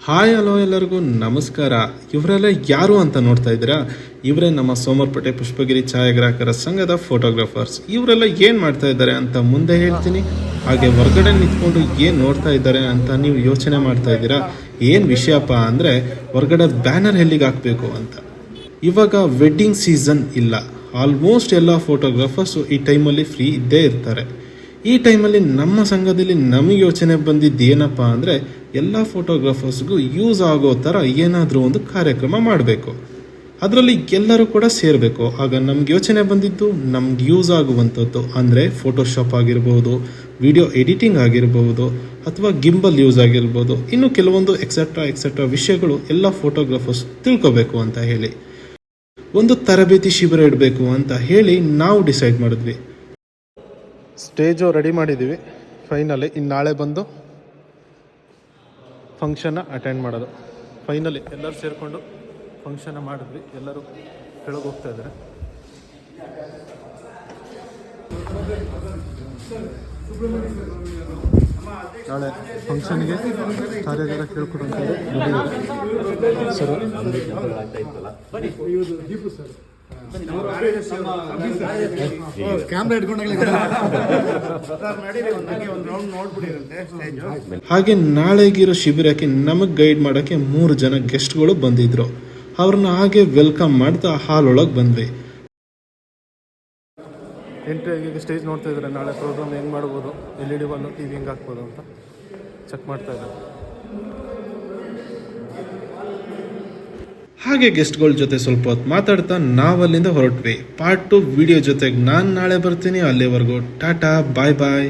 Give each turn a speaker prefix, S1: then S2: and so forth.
S1: Hi hello ಎಲ್ಲರಿಗೂ ನಮಸ್ಕಾರ. ಇವರೆಲ್ಲ ಯಾರು ಅಂತ ನೋಡ್ತಾ ಇದ್ದೀರಾ? ಇವರೇ ನಮ್ಮ ಸೋಮರ್ಪೇಟೆ ಪುಷ್ಪಗಿರಿ ಛಾಯಾಗ್ರಾಹಕರ ಸಂಘದ ಫೋಟೋಗ್ರಾಫರ್ಸ್. ಇವರೆಲ್ಲ ಏನು ಮಾಡ್ತಾ ಇದ್ದಾರೆ ಅಂತ ಮುಂದೆ ಹೇಳ್ತೀನಿ. ಹಾಗೆ ಹೊರಗಡೆ ನಿಂತ್ಕೊಂಡು ಏನು ನೋಡ್ತಾ ಇದ್ದಾರೆ ಅಂತ ನೀವು ಯೋಚನೆ ಮಾಡ್ತಾ ಇದ್ದೀರಾ. ಏನು ವಿಷಯಪ್ಪ ಅಂದರೆ ಹೊರಗಡೆ ಬ್ಯಾನರ್ ಎಲ್ಲಿಗೆ ಹಾಕಬೇಕು ಅಂತ. ಇವಾಗ ವೆಡ್ಡಿಂಗ್ ಸೀಸನ್ ಇಲ್ಲ, ಆಲ್ಮೋಸ್ಟ್ ಎಲ್ಲ ಫೋಟೋಗ್ರಾಫರ್ಸು ಈ ಟೈಮಲ್ಲಿ ಫ್ರೀ ಇದ್ದೇ ಇರ್ತಾರೆ. ಈ ಟೈಮಲ್ಲಿ ನಮ್ಮ ಸಂಘದಲ್ಲಿ ನಮಗೆ ಯೋಚನೆ ಬಂದಿದ್ದು ಏನಪ್ಪ ಅಂದರೆ ಎಲ್ಲ ಫೋಟೋಗ್ರಾಫರ್ಸ್ಗೂ ಯೂಸ್ ಆಗೋ ಥರ ಏನಾದರೂ ಒಂದು ಕಾರ್ಯಕ್ರಮ ಮಾಡಬೇಕು, ಅದರಲ್ಲಿ ಎಲ್ಲರೂ ಕೂಡ ಸೇರಬೇಕು. ಆಗ ನಮ್ಗೆ ಯೋಚನೆ ಬಂದಿದ್ದು ನಮ್ಗೆ ಯೂಸ್ ಆಗುವಂಥದ್ದು ಅಂದರೆ ಫೋಟೋಶಾಪ್ ಆಗಿರ್ಬೋದು, ವಿಡಿಯೋ ಎಡಿಟಿಂಗ್ ಆಗಿರ್ಬೋದು, ಅಥವಾ ಗಿಂಬಲ್ ಯೂಸ್ ಆಗಿರ್ಬೋದು, ಇನ್ನು ಕೆಲವೊಂದು ಎಕ್ಸೆಟ್ರಾ ವಿಷಯಗಳು ಎಲ್ಲ ಫೋಟೋಗ್ರಾಫರ್ಸ್ ತಿಳ್ಕೊಬೇಕು ಅಂತ ಹೇಳಿ ಒಂದು ತರಬೇತಿ ಶಿಬಿರ ಇಡಬೇಕು ಅಂತ ಹೇಳಿ ನಾವು ಡಿಸೈಡ್ ಮಾಡಿದ್ವಿ. ಸ್ಟೇಜು ರೆಡಿ ಮಾಡಿದ್ದೀವಿ ಫೈನಲಿ. ಇನ್ನು ನಾಳೆ ಬಂದು ಫಂಕ್ಷನ್ನ ಅಟೆಂಡ್ ಮಾಡೋದು. ಫೈನಲಿ ಎಲ್ಲರೂ ಸೇರಿಕೊಂಡು ಫಂಕ್ಷನ್ನ ಮಾಡಿದ್ವಿ. ಎಲ್ಲರೂ ಕೆಳಗೆ ಹೋಗ್ತಾ ಇದ್ದಾರೆ. ನಾಳೆ ಫಂಕ್ಷನ್ಗೆ ಕಾರ್ಯಾಗಾರ ಕೇಳ್ಕೊಡೋಂಥದ್ದು ಸರ್. ಹಾಗೆ ನಾಳೆಗಿರೋ ಶಿಬಿರಕ್ಕೆ ನಮಗೆ ಗೈಡ್ ಮಾಡೋಕ್ಕೆ 3 ಜನ ಗೆಸ್ಟ್ಗಳು ಬಂದಿದ್ರು. ಅವ್ರನ್ನ ಹಾಗೆ ವೆಲ್ಕಮ್ ಮಾಡ್ತಾ ಹಾಲ್ ಒಳಗೆ ಬಂದ್ವಿ. ಎಂಟ್ರಿ ಸ್ಟೇಜ್ ನೋಡ್ತಾ ಇದ್ದಾರೆ. ನಾಳೆ ಪ್ರೋಗ್ರಾಮ್ ಹೆಂಗೆ ಮಾಡ್ಬೋದು, LED ಬಲ್ಲು, TV ಹೆಂಗೆ ಹಾಕ್ಬೋದು ಅಂತ ಚೆಕ್ ಮಾಡ್ತಾ ಇದ್ದಾರೆ. ಹಾಗೆ ಗೆಸ್ಟ್ಗಳ ಜೊತೆ ಸ್ವಲ್ಪ ಹೊತ್ತು ಮಾತಾಡ್ತಾ ನಾವಲ್ಲಿಂದ ಹೊರಟ್ವಿ. ಪಾರ್ಟ್ 2 ವಿಡಿಯೋ ಜೊತೆಗೆ ನಾನು ನಾಳೆ ಬರ್ತೀನಿ. ಅಲ್ಲಿವರೆಗೂ ಟಾಟಾ, ಬಾಯ್ ಬಾಯ್.